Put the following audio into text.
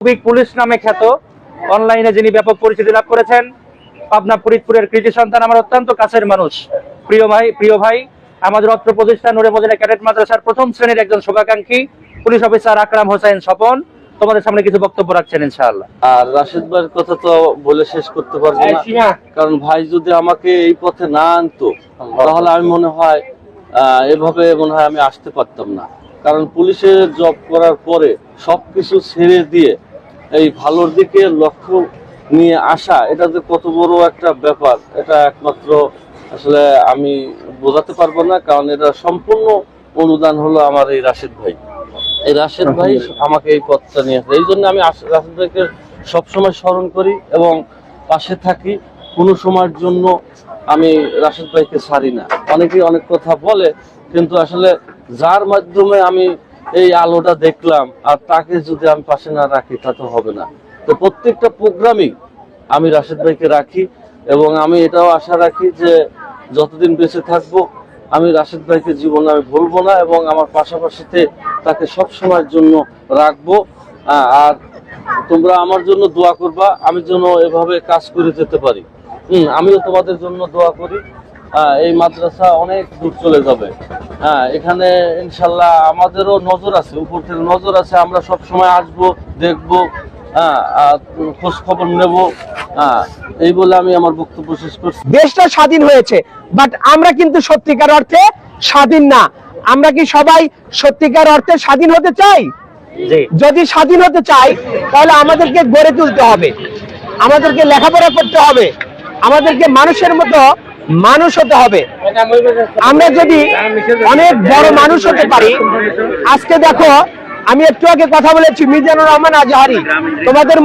Police নামে খ্যাত, অনলাইনে যিনি ব্যাপক পরিচিতি লাভ করেছেন, পাবনা ফরিদপুরের কৃতি সন্তান, আমার অত্যন্ত কাছের মানুষ, প্রিয় ভাই, আমাদের অত্র প্রতিষ্ঠান নূরে মদিনা ক্যাডেট মাদ্রাসার প্রথম শ্রেণীর একজন শুভাকাঙ্ক্ষী পুলিশ অফিসার আকরাম হোসেন স্বপন তোমাদের সামনে কিছু বক্তব্য রাখছেন ইনশাআল্লাহ। আর রাশেদ ভাইয়ের কথা তো বলে শেষ করতে পারবো না, কারণ ভাই যদি আমাকে এই পথে না আনতো তাহলে আমি মনে হয় এভাবে মনে হয় আমি আসতে পারতাম না। কারণ পুলিশে জব করার পরে সবকিছু ছেড়ে দিয়ে এই ভালোর দিকে লক্ষ্য নিয়ে আসা, এটা যে কত বড় একটা ব্যাপার, এটা একমাত্র আসলে আমি বোঝাতে পারবো না। কারণ এটা সম্পূর্ণ অনুদান হলো আমার এই রাশেদ ভাই। এই রাশেদ ভাই আমাকে এই পথটা নিয়ে আসে, এই জন্য আমি রাশেদ ভাইকে সবসময় স্মরণ করি এবং পাশে থাকি। কোনো সময়ের জন্য আমি রাশেদ ভাইকে ছাড়ি না। অনেকেই অনেক কথা বলে, কিন্তু আসলে যার মাধ্যমে আমি এই আলোটা দেখলাম আর তাকে যদি আমি পাশে না রাখি তা তো হবে না। তো প্রত্যেকটা প্রোগ্রামই আমি রাশেদ ভাইকে রাখি এবং আমি এটাও আশা রাখি যে যতদিন বেঁচে থাকবো আমি রাশেদ ভাইকে জীবনে আমি ভুলবো না এবং আমার পাশাপাশিতে তাকে সব সময়ের জন্য রাখবো। আর তোমরা আমার জন্য দোয়া করবা, আমি যেন এভাবে কাজ করে যেতে পারি। আমিও তোমাদের জন্য দোয়া করি। এই মাদ্রাসা অনেক দূর চলে যাবে। এখানে ইনশাল্লাহ আমাদেরও নজর আছে, উপর থেকে নজর আছে। আমরা সব সময় আসবো, দেখবো, খোঁজ খবর নেব। এই বলে আমি আমার বক্তব্য শেষ করছি। দেশটা স্বাধীন হয়েছে, বাট আমরা কিন্তু সত্যিকার অর্থে স্বাধীন না। আমরা কি সবাই সত্যিকার অর্থে স্বাধীন হতে চাই? যদি স্বাধীন হতে চাই তাহলে আমাদেরকে গড়ে তুলতে হবে, আমাদেরকে লেখাপড়া করতে হবে, আমাদেরকে মানুষের মতো মানুষ হতে হবে। আমরা যদি অনেক বড় মানুষ হতে পারি, আজকে দেখো আমি একটু আগে কথা বলেছি মিজানুর রহমান আজহারি, তোমাদের